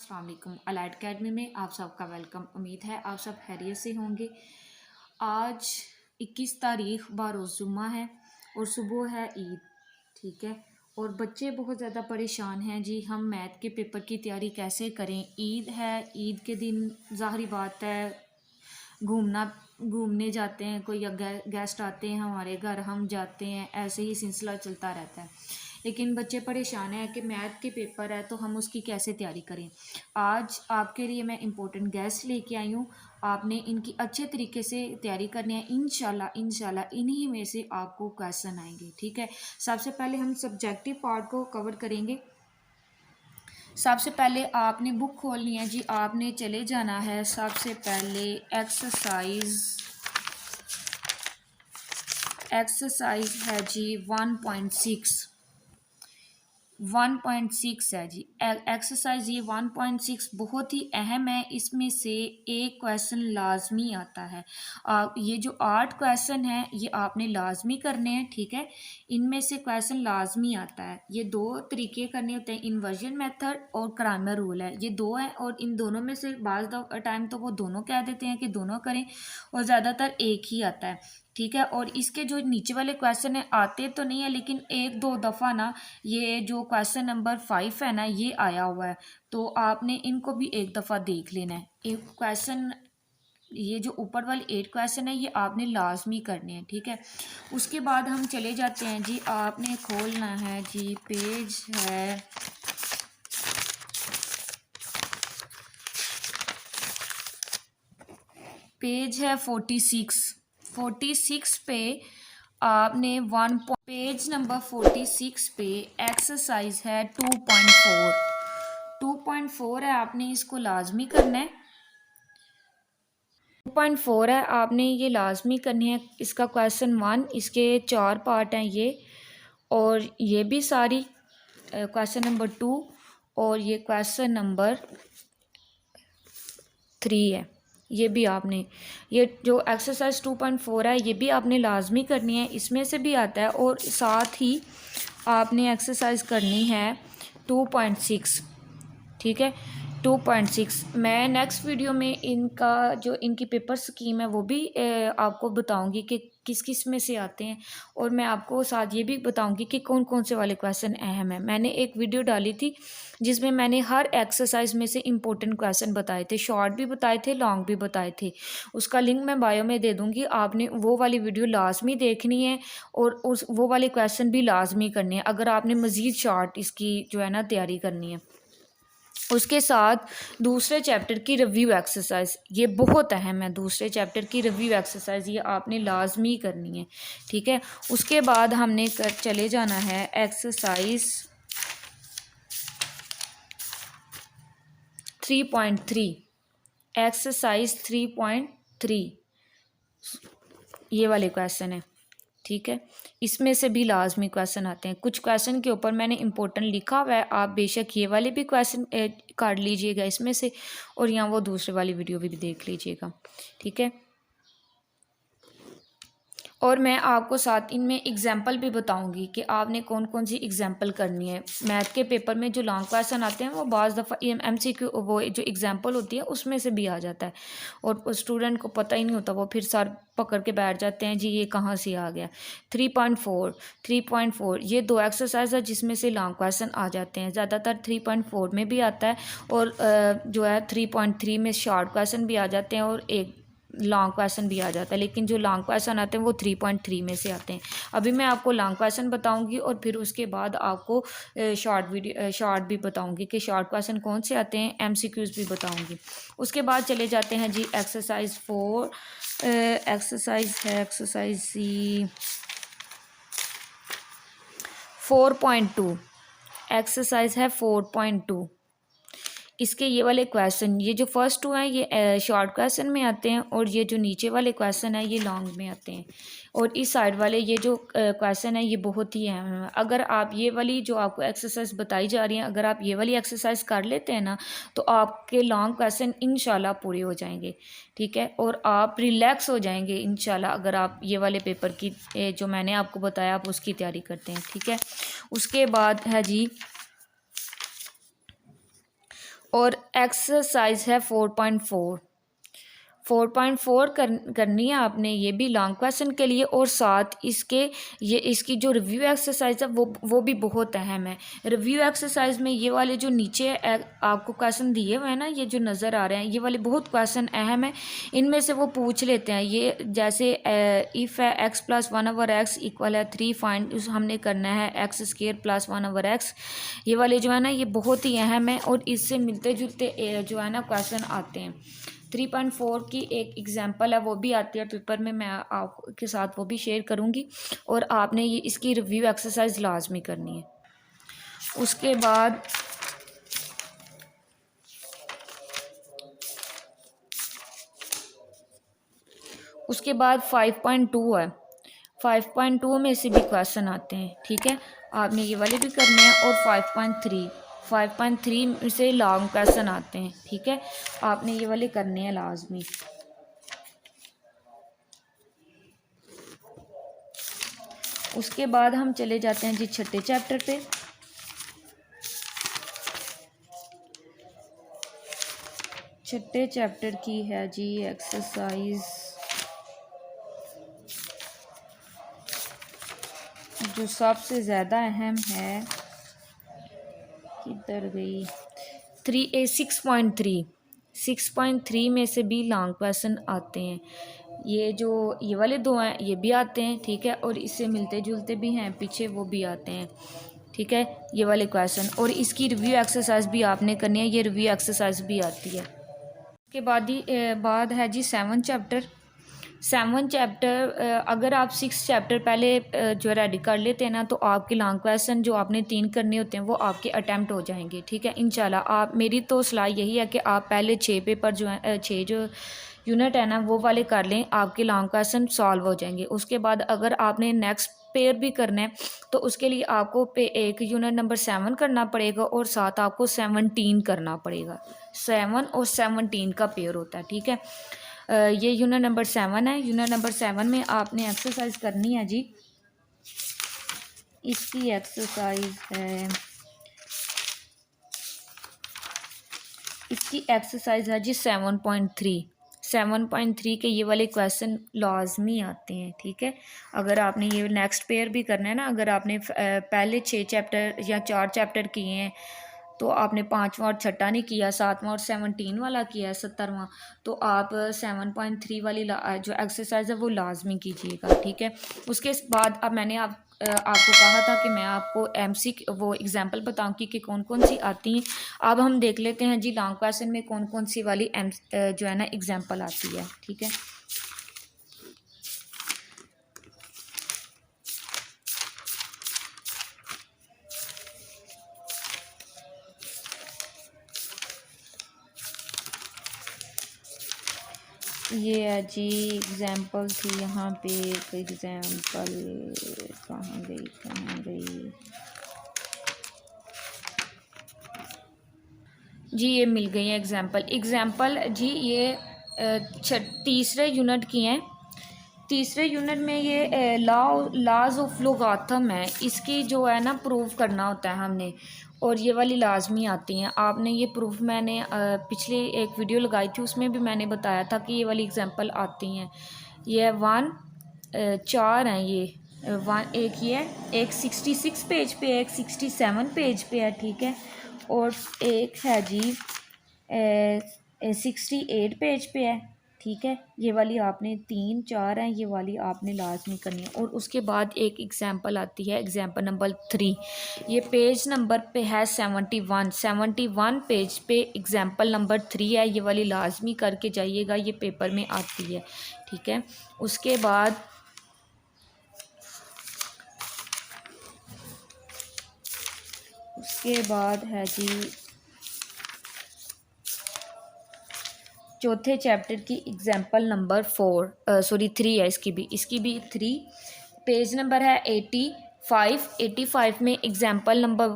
अस्सलाम वालेकुम। Allied academy में आप सबका वेलकम। उम्मीद है आप सब खैरियत से होंगे। आज 21 तारीख बारोज़ जुम्मा है और सुबह है ईद, ठीक है। और बच्चे बहुत ज़्यादा परेशान हैं जी, हम मैथ के पेपर की तैयारी कैसे करें। ईद है, ईद के दिन ज़ाहिर बात है घूमने जाते हैं, कोई गेस्ट आते हैं हमारे घर, हम जाते हैं, ऐसे ही सिलसिला चलता रहता है। लेकिन बच्चे परेशान हैं कि मैथ के पेपर है तो हम उसकी कैसे तैयारी करें। आज आपके लिए मैं इम्पोर्टेंट गेस्ट लेके आई हूँ। आपने इनकी अच्छे तरीके से तैयारी करनी है। इंशाल्लाह इन्हीं में से आपको क्वेश्चन आएंगे, ठीक है। सबसे पहले हम सब्जेक्टिव पार्ट को कवर करेंगे। सबसे पहले आपने बुक खोलनी है जी, आपने चले जाना है सबसे पहले एक्सरसाइज है जी 1.6 है जी। एक्सरसाइज ये 1.6 बहुत ही अहम है। इसमें से एक क्वेश्चन लाजमी आता है। ये जो 8 क्वेश्चन हैं ये आपने लाजमी करने हैं, ठीक है। इनमें से क्वेश्चन लाजमी आता है। ये दो तरीके करने होते हैं, इन्वर्जन मेथड और क्राइमर रूल है। ये दो हैं और इन दोनों में से बाज़ टाइम तो वो दोनों कह देते हैं कि दोनों करें, और ज़्यादातर एक ही आता है, ठीक है। और इसके जो नीचे वाले क्वेश्चन है आते तो नहीं है, लेकिन एक दो दफ़ा ना ये जो क्वेश्चन नंबर 5 है ना ये आया हुआ है, तो आपने इनको भी एक दफ़ा देख लेना है। एक क्वेश्चन ये जो ऊपर वाले 8 क्वेश्चन है ये आपने लाजमी करने हैं, ठीक है। उसके बाद हम चले जाते हैं जी, आपने खोलना है जी पेज है 46 पे आपने पेज नंबर 46 पे एक्सरसाइज है 2.4 है, आपने इसको लाजमी करना है। 2.4 है, आपने ये लाजमी करनी है। इसका क्वेश्चन 1, इसके 4 पार्ट हैं ये, और ये भी सारी क्वेश्चन नंबर 2 और ये क्वेश्चन नंबर 3 है। ये भी आपने, ये जो एक्सरसाइज 2.4 है ये भी आपने लाजमी करनी है, इसमें से भी आता है। और साथ ही आपने एक्सरसाइज करनी है 2.6, ठीक है। 2.6 मैं नेक्स्ट वीडियो में इनका जो इनकी पेपर स्कीम है वो भी आपको बताऊंगी कि किस किस में से आते हैं, और मैं आपको साथ ये भी बताऊंगी कि कौन कौन से वाले क्वेश्चन अहम है। मैंने एक वीडियो डाली थी जिसमें मैंने हर एक्सरसाइज में से इम्पोर्टेंट क्वेश्चन बताए थे, शॉर्ट भी बताए थे, लॉन्ग भी बताए थे। उसका लिंक मैं बायो में दे दूँगी, आपने वो वाली वीडियो लाजमी देखनी है और वो वाले क्वेश्चन भी लाजमी करने हैं अगर आपने मज़ीद शॉर्ट इसकी जो है ना तैयारी करनी है। उसके साथ दूसरे चैप्टर की रिव्यू एक्सरसाइज ये बहुत अहम है। दूसरे चैप्टर की रिव्यू एक्सरसाइज ये आपने लाजमी करनी है, ठीक है। उसके बाद हमने चले जाना है एक्सरसाइज 3.3। एक्सरसाइज 3.3 ये वाले क्वेश्चन है, ठीक है। इसमें से भी लाजमी क्वेश्चन आते हैं। कुछ क्वेश्चन के ऊपर मैंने इम्पोर्टेंट लिखा हुआ है, आप बेशक ये वाले भी क्वेश्चन काट लीजिएगा इसमें से, और यहाँ वो दूसरे वाली वीडियो भी देख लीजिएगा, ठीक है। और मैं आपको साथ इनमें एग्जाम्पल भी बताऊंगी कि आपने कौन कौन सी एग्जाम्पल करनी है। मैथ के पेपर में जो लॉन्ग क्वेश्चन आते हैं वो बाज़ दफ़ा MCQ वो जो एग्जाम्पल होती है उसमें से भी आ जाता है, और स्टूडेंट को पता ही नहीं होता, वो फिर सर पकड़ के बैठ जाते हैं जी ये कहाँ से आ गया। 3.4 ये दो एक्सरसाइज है जिसमें से लॉन्ग क्वेश्चन आ जाते हैं। ज़्यादातर 3.4 में भी आता है, और जो है 3.3 में शॉर्ट क्वेश्चन भी आ जाते हैं और एक लॉन्ग क्वेश्चन भी आ जाता है। लेकिन जो लॉन्ग क्वेश्चन आते हैं वो 3.3 में से आते हैं। अभी मैं आपको लॉन्ग क्वेश्चन बताऊंगी और फिर उसके बाद आपको शॉर्ट भी बताऊंगी कि शॉर्ट क्वेश्चन कौन से आते हैं, MCQs भी बताऊंगी। उसके बाद चले जाते हैं जी एक्सरसाइज 4। एक्सरसाइज सी 4.2। एक्सरसाइज है 4.2। इसके ये वाले क्वेश्चन, ये जो फर्स्ट 2 हैं ये शॉर्ट क्वेश्चन में आते हैं, और ये जो नीचे वाले क्वेश्चन हैं ये लॉन्ग में आते हैं। और इस साइड वाले ये जो क्वेश्चन है ये बहुत ही अहम है। अगर आप ये वाली जो आपको एक्सरसाइज बताई जा रही है, अगर आप ये वाली एक्सरसाइज कर लेते हैं ना तो आपके लॉन्ग क्वेश्चन इंशाल्लाह पूरे हो जाएंगे, ठीक है। और आप रिलैक्स हो जाएंगे इंशाल्लाह अगर आप ये वाले पेपर की जो मैंने आपको बताया आप उसकी तैयारी करते हैं, ठीक है। उसके बाद है जी और एक्सरसाइज है 4.4 करनी है आपने, ये भी लॉन्ग क्वेश्चन के लिए। और साथ इसकी जो रिव्यू एक्सरसाइज है वो भी बहुत अहम है। रिव्यू एक्सरसाइज में ये वाले जो नीचे आपको क्वेश्चन दिए हुए हैं ना, ये जो नज़र आ रहे हैं, ये वाले बहुत क्वेश्चन अहम है। इनमें से वो पूछ लेते हैं, ये जैसे इफ़ है x + 1/x = 3 फाइंड, हमने करना है x² + 1/x। ये वाले जो है ना, ये बहुत ही अहम है और इससे मिलते जुलते जो है ना क्वेश्चन आते हैं। 3.4 की एक एग्जांपल है, वो भी आती है पेपर में, मैं आपके साथ वो भी शेयर करूंगी। और आपने ये इसकी रिव्यू एक्सरसाइज लाजमी करनी है। उसके बाद उसके बाद 5.2 है। 5.2 में से भी क्वेश्चन आते हैं, ठीक है। आपने ये वाले भी करने हैं। और 5.3 से लॉन्ग क्वेश्चन आते हैं, ठीक है। आपने ये वाले करने हैं लाजमी। उसके बाद हम चले जाते हैं जी छठे चैप्टर पे। छठे चैप्टर की है जी एक्सरसाइज जो सबसे ज़्यादा अहम है, किधर गई, 6.3 में से भी लॉन्ग क्वेश्चन आते हैं। ये वाले दो हैं, ये भी आते हैं, ठीक है। और इससे मिलते जुलते भी हैं पीछे, वो भी आते हैं, ठीक है, ये वाले क्वेश्चन। और इसकी रिव्यू एक्सरसाइज भी आपने करनी है, ये रिव्यू एक्सरसाइज भी आती है। उसके बाद है जी 7 चैप्टर। 7 चैप्टर अगर आप 6 चैप्टर पहले जो रेडी कर लेते हैं ना, तो आपके लॉन्ग क्वेश्चन जो आपने 3 करने होते हैं वो आपके अटैम्प्ट हो जाएंगे, ठीक है इंशाल्लाह। आप मेरी तो सलाह यही है कि आप पहले 6 पेपर जो है 6 जो यूनिट है ना वो वाले कर लें, आपके लॉन्ग क्वेश्चन सॉल्व हो जाएंगे। उसके बाद अगर आपने नेक्स्ट पेयर भी करना है तो उसके लिए आपको एक यूनिट नंबर 7 करना पड़ेगा और साथ आपको 17 करना पड़ेगा। 7 और 17 का पेयर होता है, ठीक है। ये यूनिट नंबर 7 है। यूनिट नंबर 7 में आपने एक्सरसाइज करनी है जी। इसकी एक्सरसाइज है जी 7.3 के ये वाले क्वेश्चन लाजमी आते हैं, ठीक है। अगर आपने ये नेक्स्ट पेयर भी करना है ना, अगर आपने पहले 6 चैप्टर या 4 चैप्टर किए हैं तो आपने 5वां और छठा नहीं किया, 7वां और 17 वाला किया है, 17वां, तो आप 7.3 वाली जो एक्सरसाइज है वो लाजमी कीजिएगा, ठीक है। उसके बाद अब मैंने आपको कहा था कि मैं आपको वो एग्जांपल बताऊंगी कि कौन कौन सी आती हैं। अब हम देख लेते हैं जी लॉन्ग क्वेश्चन में कौन कौन सी वाली जो है ना एग्जांपल आती है, ठीक है। ये है जी एग्जाम्पल थी यहाँ पे, एक एग्जाम्पल कहाँ गई जी, ये मिल गई है एग्जाम्पल जी। ये तीसरे यूनिट की हैं। तीसरे यूनिट में ये लॉज ऑफ लोगाथम है, इसकी जो है ना प्रूव करना होता है हमने, और ये वाली लाजमी आती हैं। आपने ये प्रूफ मैंने पिछली एक वीडियो लगाई थी, उसमें भी मैंने बताया था कि ये वाली एग्जांपल आती हैं। ये 4 हैं ये। एक ये एक 66 पेज पे है, एक 67 पेज पे है, ठीक है। और एक है जी 68 पेज पे है, ठीक है। ये वाली आपने 3 4 हैं, ये वाली आपने लाजमी करनी है। और उसके बाद एक एग्जांपल आती है, एग्जांपल नंबर 3। ये पेज नंबर पे है 71 पेज पे एग्जांपल नंबर 3 है, ये वाली लाजमी करके जाइएगा, ये पेपर में आती है, ठीक है। उसके बाद है जी चौथे चैप्टर की एग्जांपल नंबर 3 है। इसकी भी 3 पेज नंबर है 85 में एग्जांपल नंबर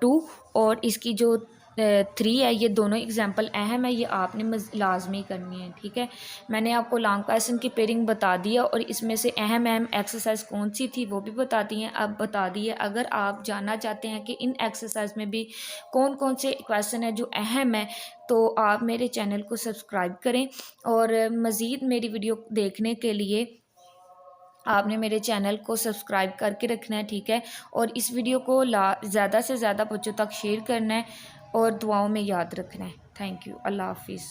2, और इसकी जो 3 है, ये दोनों एग्जांपल अहम है, ये आपने लाजमी करनी है। ठीक है, मैंने आपको लॉन्ग क्वेश्चन की पेयरिंग बता दिया और इसमें से अहम अहम एक्सरसाइज कौन सी थी वो भी बता दी हैं। अब बता दी है, अगर आप जानना चाहते हैं कि इन एक्सरसाइज में भी कौन कौन से क्वेश्चन है जो अहम है, तो आप मेरे चैनल को सब्सक्राइब करें। और मज़ीद मेरी वीडियो देखने के लिए आपने मेरे चैनल को सब्सक्राइब करके रखना है। ठीक है, और इस वीडियो को ज़्यादा से ज़्यादा बच्चों तक शेयर करना है और दुआओं में याद रखना है। Thank you. अल्लाह हाफिज़।